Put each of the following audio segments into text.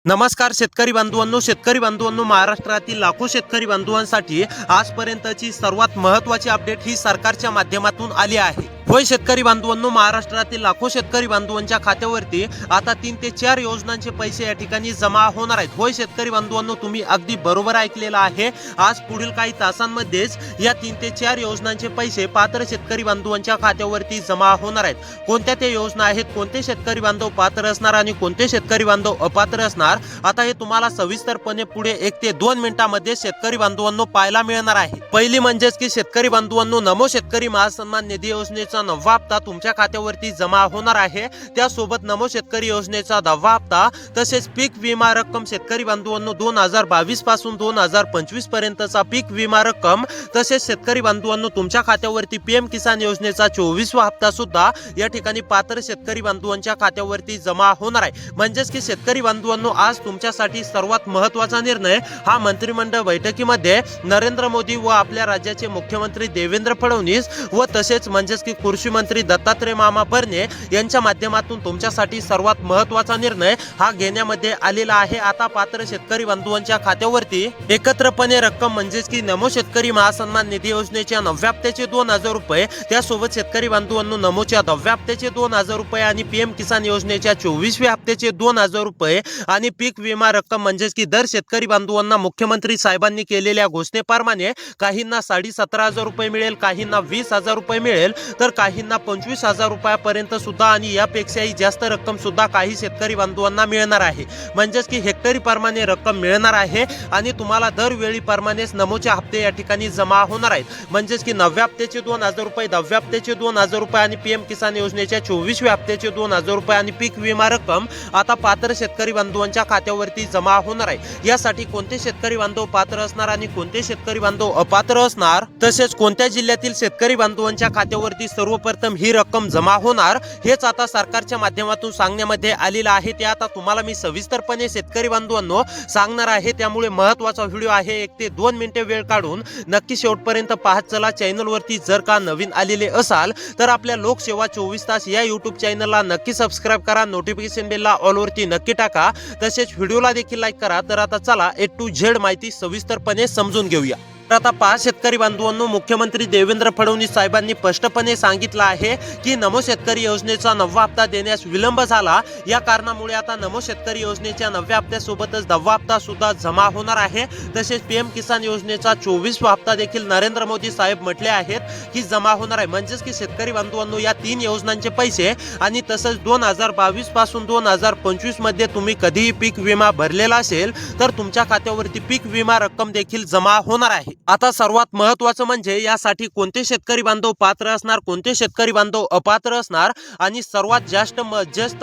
नमस्कार शेतकरी बांधवांनो महाराष्ट्रातील लाखो शेतकरी बांधवांसाठी आजपर्यंतची सर्वात महत्त्वाची अपडेट ही सरकारच्या माध्यमातून आली आहे। होय शेतकरी बांधवांनो, महाराष्ट्रातील लाखो शेतकरी बांधवांच्या खात्यावरती आता 3 ते 4 योजनांचे पैसे या ठिकाणी जमा होणार आहेत। होय शेतकरी बांधवांनो, तुम्ही अगदी बरोबर ऐकलेलं आहे। आज पुढील काही तासांमध्येच या 3 ते 4 योजनांचे पैसे पात्र शेतकरी बांधवांच्या खात्यावरती जमा होणार आहेत। कोणत्या ते योजना आहेत, कोणते शेतकरी बांधव पात्र असणार आणि कोणते शेतकरी बांधव अपात्र असणार, आता हे तुम्हाला सविस्तरपणे पुढे 1 ते 2 मिनिटांमध्ये शेतकरी बांधवांनो पाहायला मिळणार आहे। पहिली म्हणजेच की शेतकरी बांधवांनो, नमो शेतकरी महासन्मान निधी योजनेचा 9वा हप्ता तुमच्या खात्यावरती जमा होणार आहे। त्यासोबत नमो शेतकरी योजनेचा 10वा हप्ता तसेच पीक विमा रक्कम शेतकरी बांधवांनो 2022 पासून 2025 पर्यंतचा पीक विमा रक्कम तसेच शेतकरी बांधवांनो तुमच्या खात्यावरती पीएम किसान योजनेचा 24वा हप्ता सुद्धा या ठिकाणी पात्र शेतकरी बांधवांच्या खात्यावरती जमा होणार आहे। म्हणजेच की शेतकरी बांधवांनो, आज तुमच्यासाठी सर्वात महत्त्वाचा निर्णय हा मंत्रिमंडळ बैठकीमध्ये नरेंद्र मोदी व आपल्या राज्याचे मुख्यमंत्री देवेंद्र फडणवीस व तसेच म्हणजेच की कृषी मंत्री दत्तात्रय मामा भरणे यांच्या माध्यमातून तुमच्यासाठी सर्वात महत्त्वाचा निर्णय हा घेण्यामध्ये आलेला आहे। आता पात्र शेतकरी बांधवांच्या खात्यावरती एकत्रपणे रक्कम म्हणजेच की नमो शेतकरी महासन्मान निधी योजनेच्या 9व्या हप्त्याचे 2000 रुपये, त्यासोबत शेतकरी बांधवांनो नमोच्या 10व्या हप्त्याचे 2000 रुपये आणि पीएम किसान योजनेच्या 24व्या हप्त्याचे 2000 रुपये आणि पीक विमा रक्कम म्हणजेच की दर शेतकरी बांधवांना मुख्यमंत्री साहेबांनी केलेल्या घोषणेप्रमाणे काहींना 17,500 रुपये मिळेल, काहींना 20,000 रुपये मिळेल, तर काहींना 25,000 रुपयापर्यंत सुद्धा आणि यापेक्षाही जास्त रक्कम सुद्धा काही शेतकरी बांधवांना मिळणार आहे। म्हणजेच की हेक्टरी प्रमाणे रक्कम मिळणार आहे आणि तुम्हाला दरवेळी प्रमाणेच नमोचे हप्ते या ठिकाणी जमा होणार आहेत। म्हणजेच की 9व्या हप्त्याचे 2000 रुपये, 10व्या हप्त्याचे 2000 रुपये आणि पीएम किसान योजनेच्या 24व्या हप्त्याचे 2000 रुपये आणि पीक विमा रक्कम आता पात्र शेतकरी बांधवांच्या खात्यावरती जमा होणार आहे। यासाठी कोणते शेतकरी बांधव पात्र असणार आणि कोणते शेतकरी बांधव अपात्र असणार, तसेच कोणत्या जिल्ह्यातील शेतकरी बांधवांच्या खात्यावरती सर्वप्रथम ही रक्कम जमा होणार, हेच आता सरकारच्या माध्यमातून सांगण्यामध्ये आलेलं आहे। ते आता तुम्हाला मी सविस्तरपणे शेतकरी बांधवांनो सांगणार आहे। त्यामुळे महत्त्वाचा व्हिडिओ आहे, 1 ते 2 मिनिटे वेळ काढून नक्की शेवटपर्यंत पाहत चला। चॅनलवरती जर का नवीन आलेले असाल तर आपल्या लोकसेवा 24 तास या यूट्यूब चॅनलला नक्की सबस्क्राइब करा, नोटिफिकेशन बेलला ऑल वरती नक्की टाका, तसेच व्हिडिओला देखील लाईक करा। तर आता चला A to Z माहिती सविस्तरपणे समजून घेऊया। तर आता 5 शेतकरी बांधवांनो, मुख्यमंत्री देवेंद्र फडणवीस साहेबांनी स्पष्टपणे सांगितलं आहे की नमो शेतकरी योजनेचा 9वा हप्ता देण्यास विलंब झाला, या कारणामुळे आता नमो शेतकरी योजनेच्या 9व्या हप्त्यासोबतच 10वा हप्ता सुद्धा जमा होणार आहे। तसेच पीएम किसान योजनेचा 24वा हप्ता देखील नरेंद्र मोदी साहेब म्हटले आहेत की जमा होणार आहे। म्हणजेच की शेतकरी बांधवांनो, या 3 योजनांचे पैसे आणि तसंच 2022 पासून 2025 मध्ये तुम्ही कधीही पीक विमा भरलेला असेल तर तुमच्या खात्यावरती पीक विमा रक्कम देखील जमा होणार आहे। आता सर्वात महत्त्वाचं म्हणजे यासाठी कोणते शेतकरी बांधव पात्र असणार, कोणते शेतकरी बांधव अपात्र असणार आणि सर्वात जास्त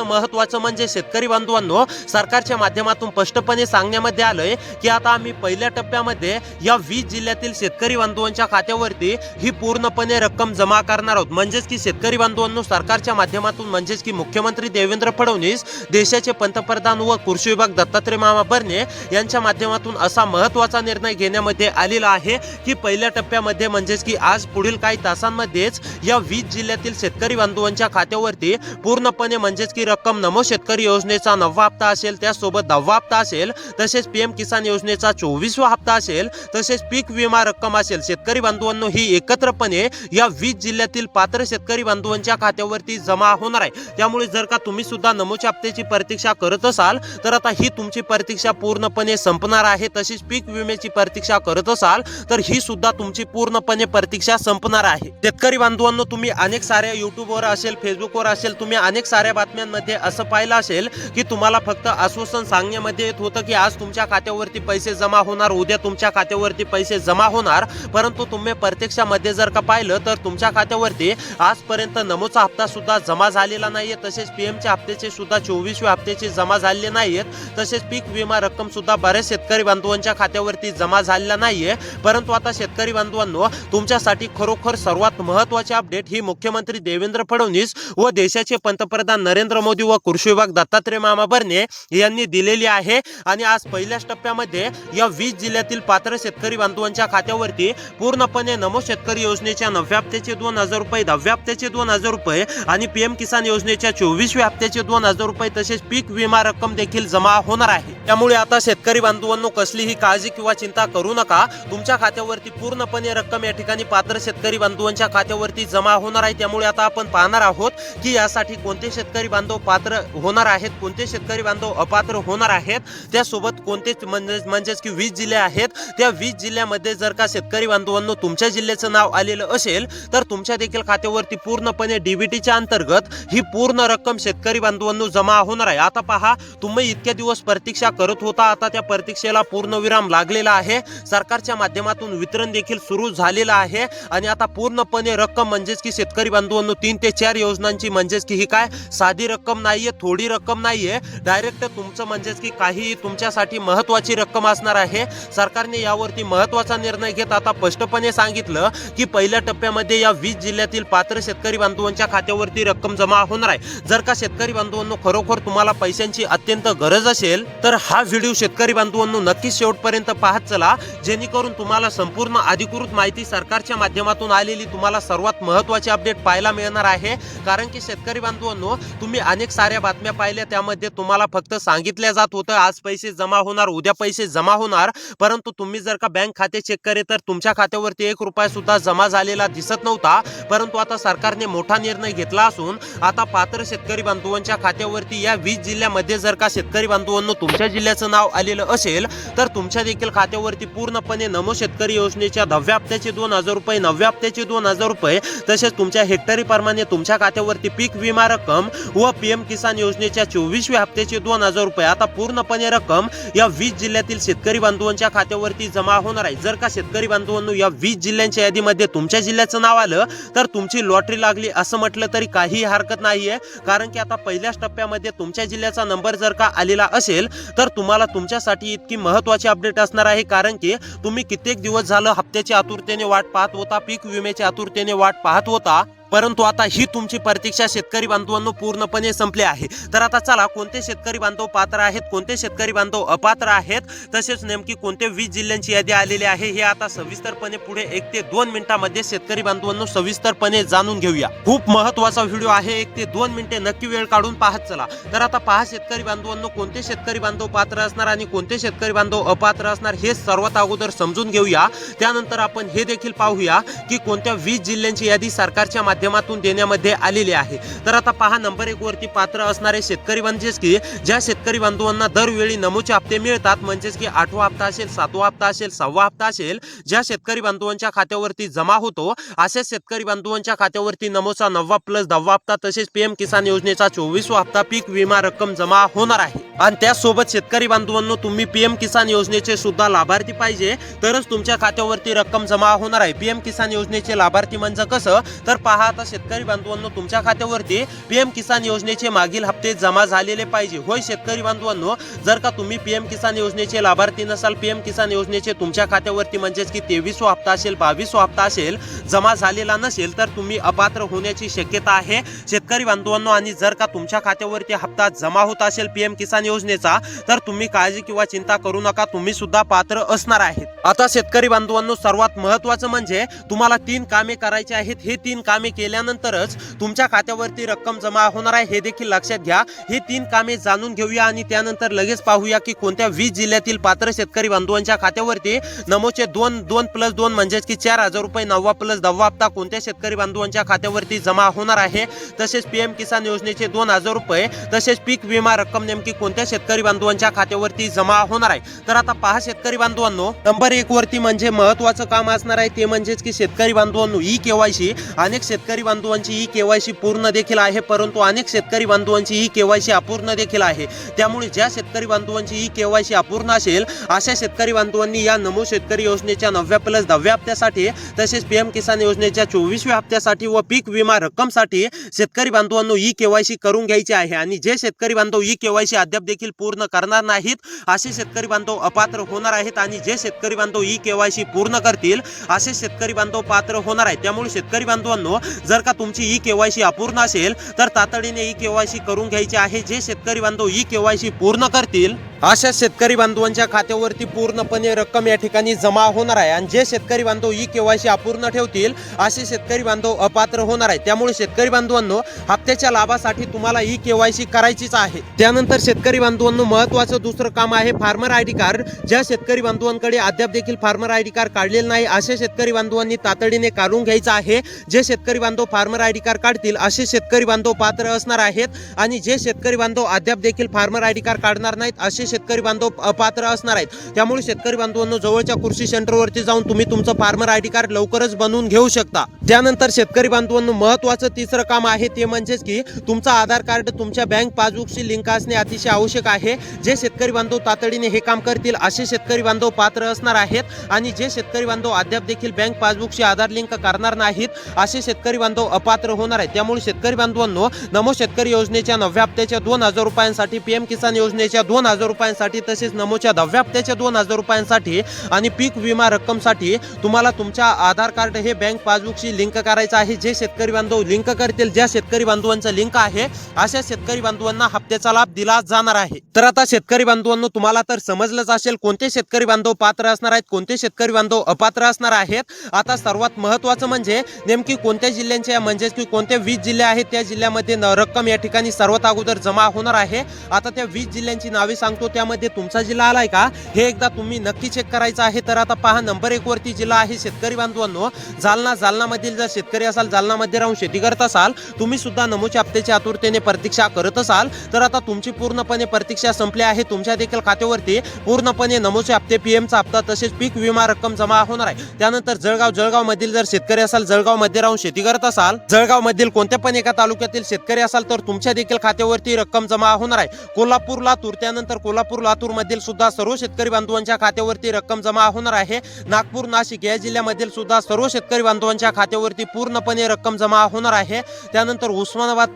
महत्त्वाचं म्हणजे शेतकरी बांधवांनो, सरकारच्या माध्यमातून स्पष्टपणे सांगण्यामध्ये आलंय की आता आम्ही पहिल्या टप्प्यामध्ये या 20 जिल्ह्यातील शेतकरी बांधवांच्या खात्यावरती ही पूर्णपणे रक्कम जमा करणार आहोत। म्हणजेच की शेतकरी बांधवांनो, सरकारच्या माध्यमातून म्हणजेच की मुख्यमंत्री देवेंद्र फडणवीस, देशाचे पंतप्रधान व कृषी विभाग दत्तात्रय मामा भरणे यांच्या माध्यमातून असा महत्त्वाचा निर्णय घेण्यामध्ये आलेला आहे की पहिल्या टप्प्यामध्ये म्हणजेच की आज पुढील काही तासांमध्येच या 20 जिल्ह्यातील शेतकरी बांधवांच्या खात्यावरती पूर्णपणे म्हणजेच की रक्कम नमो शेतकरी योजनेचा 9वा हप्ता असेल, त्यासोबत 10वा हप्ता असेल, तसेच पीएम किसान योजनेचा 24वा हप्ता असेल, तसेच पीक विमा रक्कम असेल। शेतकरी बांधवांनो, ही एकत्रपणे या 20 जिल्ह्यातील पात्र शेतकरी बांधवांच्या खात्यावरती जमा होणार आहे। त्यामुळे जर का तुम्ही सुद्धा नमोच्या हप्त्याची प्रतीक्षा करत असाल तर आता ही तुमची प्रतीक्षा पूर्णपणे संपणार आहे। तशीच पीक विम्याची प्रतीक्षा करत असाल तर ही सुद्धा तुमची पूर्णपणे प्रतीक्षा संपणार आहे। शेतकरी बांधवांनो, तुम्ही अनेक साऱ्या युट्यूबवर असेल, फेसबुकवर असेल, तुम्ही अनेक साऱ्या बातम्यांमध्ये असं पाहिलं असेल की तुम्हाला फक्त आश्वासन सांगण्यामध्ये येत होतं की आज तुमच्या खात्यावरती पैसे जमा होणार, उद्या तुमच्या खात्यावरती पैसे जमा होणार, परंतु तुम्ही प्रत्यक्षामध्ये जर का पाहिलं तर तुमच्या खात्यावरती आजपर्यंत नमोचा हप्ता सुद्धा जमा झालेला नाहीये, तसेच पीएमच्या हप्त्याचे सुद्धा 24व्या हप्त्याचे जमा झालेले नाहीयेत, तसेच पीक विमा रक्कम सुद्धा बऱ्याच शेतकरी बांधवांच्या खात्यावरती जमा झालेला नाहीये। परंतु आता शेतकरी बांधवांनो, तुमच्यासाठी खरोखर सर्वात महत्त्वाची अपडेट ही मुख्यमंत्री देवेंद्र फडणवीस व देशाचे पंतप्रधान नरेंद्र मोदी व कृषी विभाग दत्तात्रय मामा भरणे यांनी दिलेली आहे। आणि आज पहिल्याच टप्प्यामध्ये या 20 जिल्ह्यातील पात्र शेतकरी बांधवांच्या खात्यावरती पूर्णपणे नमो शेतकरी योजनेच्या 9व्या हप्त्याचे 2000 रुपये, 10व्या हप्त्याचे 2000 रुपये आणि पीएम किसान योजनेच्या 24व्या हप्त्याचे 2000 रुपये तसेच पीक विमा रक्कम देखील जमा होणार आहे। त्यामुळे आता शेतकरी बांधवांनो, कसलीही काळजी किंवा चिंता करू नका। तुमच्या खात्यावरती पूर्णपणे रक्कम या ठिकाणी पात्र शेतकरी बांधवांच्या खात्यावरती जमा होणार आहे। त्यामुळे आता आपण पाहणार आहोत की यासाठी कोणते शेतकरी बांधव पात्र होणार आहेत, कोणते शेतकरी बांधव अपात्र होणार आहेत, त्यासोबत कोणते म्हणजेच की 20 जिल्हे आहेत। त्या 20 जिल्ह्यामध्ये जर का शेतकरी बांधवांनो तुमच्या जिल्ह्याचं नाव आलेलं असेल तर तुमच्या देखील खात्यावरती पूर्णपणे डीबीटीच्या अंतर्गत ही पूर्ण रक्कम शेतकरी बांधवांनो जमा होणार आहे। आता पहा, तुम्ही इतक्या दिवस प्रतीक्षा करत होता, आता त्या प्रतीक्षेला पूर्णविराम लागलेला आहे। सरकारच्या माध्यमातून वितरण देखील सुरू झालेलं आहे आणि आता पूर्णपणे रक्कम म्हणजेच की शेतकरी बांधवांनो 3 ते 4 योजनांची म्हणजेच की ही काय साधी रक्कम नाहीये, थोडी रक्कम नाहीये, डायरेक्ट तुमचं म्हणजेच की काही तुमच्यासाठी महत्त्वाची रक्कम असणार आहे। सरकारने यावरती महत्त्वाचा निर्णय घेत आता स्पष्टपणे सांगितलं की पहिल्या टप्प्यामध्ये या 20 जिल्ह्यातील पात्र शेतकरी बांधवांच्या खात्यावरती रक्कम जमा होणार आहे। जर का शेतकरी बांधवांनो खरोखर तुम्हाला पैशांची अत्यंत गरज असेल तर हा व्हिडिओ शेतकरी बांधवांनो नक्कीच शेवटपर्यंत पाहत चला, जेणेकरून तुम्हाला संपूर्ण अधिकृत माहिती सरकारच्या माध्यमातून आलेली तुम्हाला सर्वात महत्त्वाची अपडेट पाहायला मिळणार आहे। कारण की शेतकरी बांधवांनो, तुम्ही अनेक साऱ्या बातम्या पाहिल्या, त्यामध्ये तुम्हाला फक्त सांगितल्या जात होतं आज पैसे जमा होणार, उद्या पैसे जमा होणार, परंतु तुम्ही जर का बँक खाते चेक करे तर तुमच्या खात्यावरती 1 रुपया सुद्धा जमा झालेला दिसत नव्हता। परंतु आता सरकारने मोठा निर्णय घेतला असून आता पात्र शेतकरी बांधवांच्या खात्यावरती या 20 जिल्ह्यामध्ये जर का शेतकरी बांधवांनो तुमच्या जिल्ह्याचं नाव आलेलं असेल तर तुमच्या देखील खात्यावरती पूर्णपणे नमो शेतकरी योजनेच्या 10व्या हप्त्याचे 2000 रुपये, 9व्या हप्त्याचे 2000 रुपये तसेच तुमच्या हेक्टरी प्रमाणे तुमच्या खात्यावरती पीक विमा रक्कम व पीएम किसान योजनेच्या 24व्या हप्त्याचे 2000 रुपये आता पूर्णपणे रक्कम या 20 जिल्ह्यातील शेतकरी बांधवांच्या खात्यावरती जमा होणार आहे। जर का शेतकरी बांधवांनो या 20 जिल्ह्यांच्या यादीमध्ये तुमच्या जिल्ह्याचं नाव आलं तर तुमची लॉटरी लागली असं म्हटलं तरी काही हरकत नाहीये। कारण की आता पहिल्याच टप्प्यामध्ये तुमच्या जिल्ह्याचा नंबर जर का आलेला असेल तर तुम्हाला तुमच्यासाठी इतकी महत्त्वाची अपडेट असणार आहे। कारण की तुम्ही कित्येक दिवस झालं हप्त्याची आतुरतेने वाट पाहत होता, पीक विम्याची आतुरतेने वाट पाहत होता, परंतु आता ही तुमची प्रतीक्षा शेतकरी बांधवांनो पूर्णपणे संपली आहे। तर आता चला, कोणते शेतकरी बांधव पात्र आहेत, कोणते शेतकरी बांधव अपात्र आहेत, तसेच नेमकी कोणते 20 जिल्ह्यांची यादी आलेली आहे हे आता सविस्तरपणे पुढे 1 ते 2 मिनिटांमध्ये शेतकरी बांधवांनो सविस्तरपणे जाणून घेऊया। खूप महत्त्वाचा व्हिडिओ आहे, 1 ते 2 मिनिटे नक्की वेळ काढून पाहत चला। तर आता पहा शेतकरी बांधवांनो, कोणते शेतकरी बांधव पात्र असणार आणि कोणते शेतकरी बांधव अपात्र असणार हे सर्वात अगोदर समजून घेऊया। त्यानंतर आपण हे देखील पाहूया की कोणत्या 20 जिल्ह्यांची यादी सरकारच्या माध्यमातून देण्यामध्ये आलेली आहे। तर आता पहा, नंबर 1 वरती पात्र असणारे शेतकरी म्हणजेच की ज्या शेतकरी बांधवांना दरवेळी नमोचे हप्ते मिळतात, म्हणजेच की 8वा हप्ता असेल, 7वा हप्ता असेल, 6वा हप्ता असेल, ज्या शेतकरी बांधवांच्या खात्यावरती जमा होतो अशा शेतकरी बांधवांच्या खात्यावरती नमोचा 9वा प्लस 10वा हप्ता तसेच पीएम किसान योजनेचा 24वा हप्ता पीक विमा रक्कम जमा होणार आहे। आणि त्यासोबत शेतकरी बांधवांनो, तुम्ही पीएम किसान योजनेचे सुद्धा लाभार्थी पाहिजे तरच तुमच्या खात्यावरती रक्कम जमा होणार आहे। पीएम किसान योजनेचे लाभार्थी म्हणजे कसं, तर पहा आता शेतकरी बांधवांनो, तुमच्या खात्यावरती पीएम किसान योजनेचे मागील हप्ते जमा झालेले पाहिजे। होय शेतकरी बांधवांनो, जर का तुम्ही पीएम किसान योजनेचे लाभार्थी नसाल, पीएम किसान योजनेचे तुमच्या खात्यावरती म्हणजेच की 23वा हप्ता असेल, 22वा हप्ता असेल जमा झालेला नसेल तर तुम्ही अपात्र होण्याची शक्यता आहे शेतकरी बांधवांनो। आणि जर का तुमच्या खात्यावरती हप्ता जमा होत असेल पीएम किसान योजनेचा तर तुम्ही काळजी किंवा चिंता करू नका, तुम्ही सुद्धा पात्र असणार आहेत। आता शेतकरी बांधवांनो, सर्वात महत्त्वाचं म्हणजे तुम्हाला 3 कामे करायची आहेत। हे 3 कामे केल्यानंतरच तुमच्या खात्यावरती रक्कम जमा होणार आहे, हे देखील लक्षात घ्या। हे 3 कामे जाणून घेऊया आणि त्यानंतर लगेच पाहूया की कोणत्या 20 जिल्ह्यातील पात्र शेतकरी बांधवांच्या खात्यावरती नमोचे 2+2 म्हणजेच की 4000 रुपये 9वा प्लस 10वा हप्ता कोणत्या शेतकरी बांधवांच्या खात्यावरती जमा होणार आहे, तसेच पीएम किसान योजनेचे 2000 रुपये तसेच पीक विमा रक्कम नेमकी कोणत्या शेतकरी बांधवांच्या खात्यावरती जमा होणार आहे। तर आता पहा शेतकरी बांधवांनो, नंबर 1 वरती म्हणजे महत्त्वाचं काम असणार आहे ते म्हणजेच की शेतकरी बांधवांनो ई केवायसी। अनेक शेतकरी बांधवांची ही केवायसी पूर्ण देखील आहे, परंतु अनेक शेतकरी बांधवांची ही केवायसी अपूर्ण देखील आहे. त्यामुळे ज्या शेतकरी बांधवांची ही केवायसी अपूर्ण असेल अशा शेतकरी बांधवांनी या नमो शेतकरी योजनेच्या 9+10 हप्त्यासाठी तसेच पीएम किसान योजनेच्या 24व्या हप्त्यासाठी व पीक विमा रक्कमसाठी शेतकरी बांधवांनो ही केवायसी करून घ्यायची आहे. आणि जे शेतकरी बांधव ही केवायसी अद्याप देखील पूर्ण करणार नाहीत असे शेतकरी बांधव अपात्र होणार आहेत आणि जे शेतकरी बांधव ही केवायसी पूर्ण करतील असे शेतकरी बांधव पात्र होणार आहेत. त्यामुळे शेतकरी बांधवांनो जर का तुमची ही केवायसी अपूर्ण असेल तर तातडीने ही केवायसी करून घ्यायची आहे. जे शेतकरी बांधव ही केवायसी पूर्ण करतील अशा शेतकरी बांधवांच्या खात्यावरती पूर्णपणे रक्कम या ठिकाणी जमा होणार आहे आणि जे शेतकरी बांधव ही केवायसी अपूर्ण ठेवतील असे शेतकरी बांधव अपात्र होणार आहेत. त्यामुळे शेतकरी बांधवांनो हप्त्याच्या लाभासाठी तुम्हाला ही केवायसी करायचीच आहे. त्यानंतर शेतकरी बांधवांनो महत्त्वाचं दुसरं काम आहे फार्मर आयडी कार्ड. ज्या शेतकरी बांधवांकडे अद्याप देखील फार्मर आयडी कार्ड काढलेलं नाही अशा शेतकरी बांधवांनी तातडीने काढून घ्यायचं आहे. जे शेतकरी बांधव फार्मर आयडी कार्ड काढतील असे शेतकरी बांधव पात्र असणार आहेत आणि जे शेतकरी बांधव अद्याप देखील फार्मर आयडी कार्ड काढणार नाहीत असे शेतकरी बांधव अपात्र असणार आहेत. त्यामुळे शेतकरी बांधवांनो जवळच्या कृषी सेंटरवरती जाऊन तुम्ही तुमचं फार्मर आयडी कार्ड लवकरच बनवून घेऊ शकता. त्यानंतर शेतकरी बांधवांनो महत्त्वाचं तिसरं काम आहे ते म्हणजेच की तुमचं आधार कार्ड तुमच्या बँक पासबुकशी लिंक असणे अतिशय आवश्यक आहे. जे शेतकरी बांधव तातडीने हे काम करतील असे शेतकरी बांधव पात्र असणार आहेत आणि जे शेतकरी बांधव अद्याप देखील बँक पासबुकशी आधार लिंक करणार नाहीत असे शेतकरी बांधव अपात्र होणार आहेत. त्यामुळे शेतकरी बांधवांनो नमो शेतकरी योजनेच्या 9व्या हप्त्याच्या 2000 रुपयांसाठी पीएम किसान योजनेच्या 2000 रुपयांसाठी तसेच नमोच्या 10व्या हप्त्याच्या 2000 रुपयांसाठी आणि पीक विमा रक्कमसाठी तुम्हाला तुमच्या आधार कार्ड हे बँक पासबुकशी लिंक करायचं आहे. जे शेतकरी बांधव लिंक करतील ज्या शेतकरी बांधवांचा लिंक आहे अशा शेतकरी बांधवांना हप्त्याचा लाभ दिला जाणार आहे. तर आता शेतकरी बांधवांनो तुम्हाला तर समजलंच असेल कोणते शेतकरी बांधव पात्र असणार आहेत कोणते शेतकरी बांधव अपात्र असणार आहेत. आता सर्वात महत्त्वाचं म्हणजे नेमकी कोणत्या जिल्ह्यांच्या म्हणजेच की कोणते 20 जिल्हे आहेत त्या जिल्ह्यामध्ये रक्कम या ठिकाणी सर्वात अगोदर जमा होणार आहे. आता त्या 20 जिल्ह्यांची नावे सांगतो त्यामध्ये तुमचा जिल्हा आलाय का हे एकदा तुम्ही नक्की चेक करायचं आहे. तर आता पहा नंबर 1 वरती जिल्हा आहे शेतकरी बांधवांनो जालना. जालनामधील जर शेतकरी असाल जालनामध्ये राहून शेती करत असाल तुम्ही सुद्धा नमोच्या हप्त्याच्या आतुरतेने प्रतीक्षा करत असाल तर आता तुमची पूर्णपणे प्रतीक्षा संपली आहे. तुमच्या देखील खात्यावरती पूर्णपणे नमोचे हप्ते पीएमचा हप्ता तसेच पीक विमा रक्कम जमा होणार आहे. त्यानंतर जळगाव मधील जर शेतकरी असाल जळगाव मध्ये राहून शेती करत असाल जळगाव मधील कोणत्या पण एका तालुक्यातील शेतकरी असाल तर तुमच्या देखील खात्यावरती रक्कम जमा होणार आहे. कोल्हापूर लातूर त्यानंतर कोल्हापूर लातूर मधील सुद्धा सर्व शेतकरी बांधवांच्या खात्यावरती रक्कम जमा होणार आहे. नागपूर नाशिक या जिल्ह्यामधील सुद्धा सर्व शेतकरी बांधवांच्या खात्यावरती पूर्णपणे रक्कम जमा होणार आहे. त्यानंतर उस्मानाबाद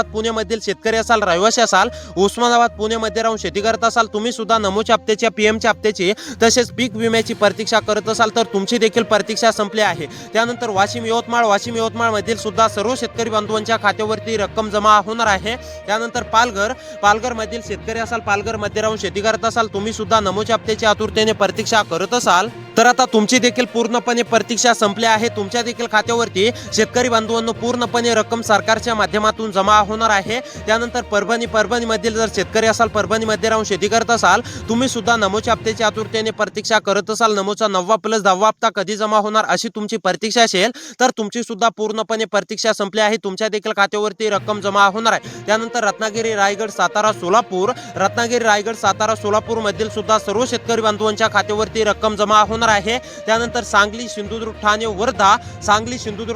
पुणे मधील शेतकरी असाल रहिवासी असाल उस्मानाबाद पुणे मध्ये राहून शेती करत असाल तुम्ही सुद्धा नमोच्या हप्त्याच्या पीएमच्या हप्त्याची तसेच पीक विम्याची प्रतीक्षा करत असाल तर तुमची देखील प्रतीक्षा संपली आहे. त्यानंतर वाशिम यवतमाळ मधील सुद्धा सर्व शेतकरी बांधवांच्या खात्यावरती रक्कम जमा होणार आहे. त्यानंतर पालघर मधील शेतकरी असाल पालघर मध्ये राहून शेती करत असाल तुम्ही सुद्धा नमोच्या हप्त्याची आतुरतेने प्रतीक्षा करत असाल तर आता तुमची देखील पूर्णपणे प्रतीक्षा संपली आहे. तुमच्या देखील खात्यावरती शेतकरी बांधवांनो पूर्णपणे रक्कम सरकारच्या माध्यमातून जमा होणार आहे. त्यानंतर परभणी मधील जर शेतकरी असाल परभणी मध्ये राहून शेती करत असाल तुम्ही सुद्धा नमोच्या हप्त्याच्या आतुरतेने प्रतीक्षा करत असाल नमोचा 9+10 हप्ता कधी जमा होणार अशी तुमची प्रतीक्षा असेल तर तुमची सुद्धा पूर्णपणे प्रतीक्षा संपली आहे. तुमच्या देखील खात्यावरती रक्कम जमा होणार आहे. त्यानंतर रत्नागिरी रायगड सातारा सोलापूर मधील सुद्धा सर्व शेतकरी बांधवांच्या खात्यावरती रक्कम जमा होणार आहे. त्यानंतर सांगली सिंधुदुर्ग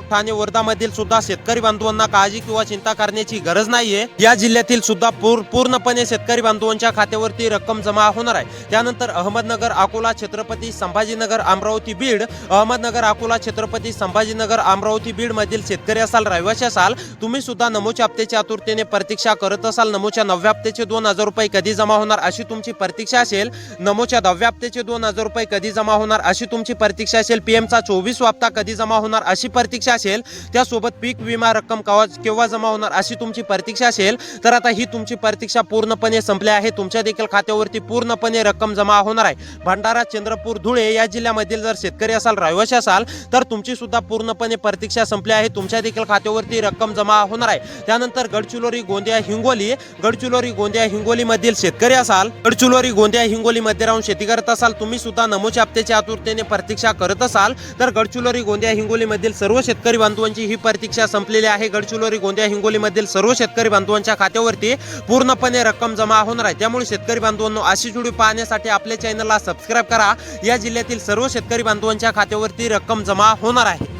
ठाणे वर्धा मधील सुद्धा शेतकरी बांधवांना काळजी किंवा चिंता करण्याची गरज नाहीये. या जिल्ह्यातील सुद्धा पूर्णपणे शेतकरी बांधवांच्या खात्यावरती रक्कम जमा होणार आहे. त्यानंतर अहमदनगर अकोला छत्रपती संभाजीनगर अमरावती बीड बीड मधील शेतकरी असाल रहिवासी असाल तुम्ही सुद्धा नमोच्या हप्त्याच्या आतुरतेने प्रतीक्षा करत असाल नमोच्या 9व्या हप्त्याचे 2000 रुपये कधी जमा होणार अशी तुमची प्रतीक्षा असेल. नमोच्या 10व्या हप्त्याचे 2000 रुपये कधी जमा होणार अशी तुमची प्रतीक्षा असेल. पीएमचा 24वा हप्ता कधी जमा होणार अशी प्रतीक्षा असेल. त्यासोबत पीक विमा रक्कम केव्हा जमा होणार अशी तुमची प्रतीक्षा असेल. तर आता ही तुमची प्रतीक्षा पूर्णपणे संपली आहे. तुमच्या देखील खात्यावरती पूर्णपणे रक्कम जमा होणार आहे. भंडारा चंद्रपूर धुळे या जिल्ह्यामधील जर शेतकरी असाल रहिवासी असाल तर तुमची सुद्धा पूर्णपणे प्रतीक्षा संपली आहे. तुमच्या देखील खात्यावरती रक्कम जमा होणार आहे. त्यानंतर गडचिरोली गोंदिया हिंगोली मधील शेतकरी असाल गोंदिया हिंगोली मध्ये राहून शेती करत असाल तुम्ही सुद्धा नमोच्या हप्त्याच्या आतुरतेने प्रतीक्षा करत असाल तर गडचिरोली गोंदिया हिंगोली मधील सर्व शेतकरी बांधवांची ही प्रतीक्षा संपलेली आहे. गडचिरोली गोंदिया हिंगोली मधील सर्व शेतकरी बांधवांच्या खात्यावरती पूर्णपणे रक्कम जमा होणार आहे. त्यामुळे शेतकरी बांधवांनो अशी व्हिडिओ पाहण्यासाठी आपल्या चॅनलला सबस्क्राइब करा. या जिल्ह्यातील सर्व शेतकरी बांधवांच्या खात्यावरती रक्कम जमा होणार आहे.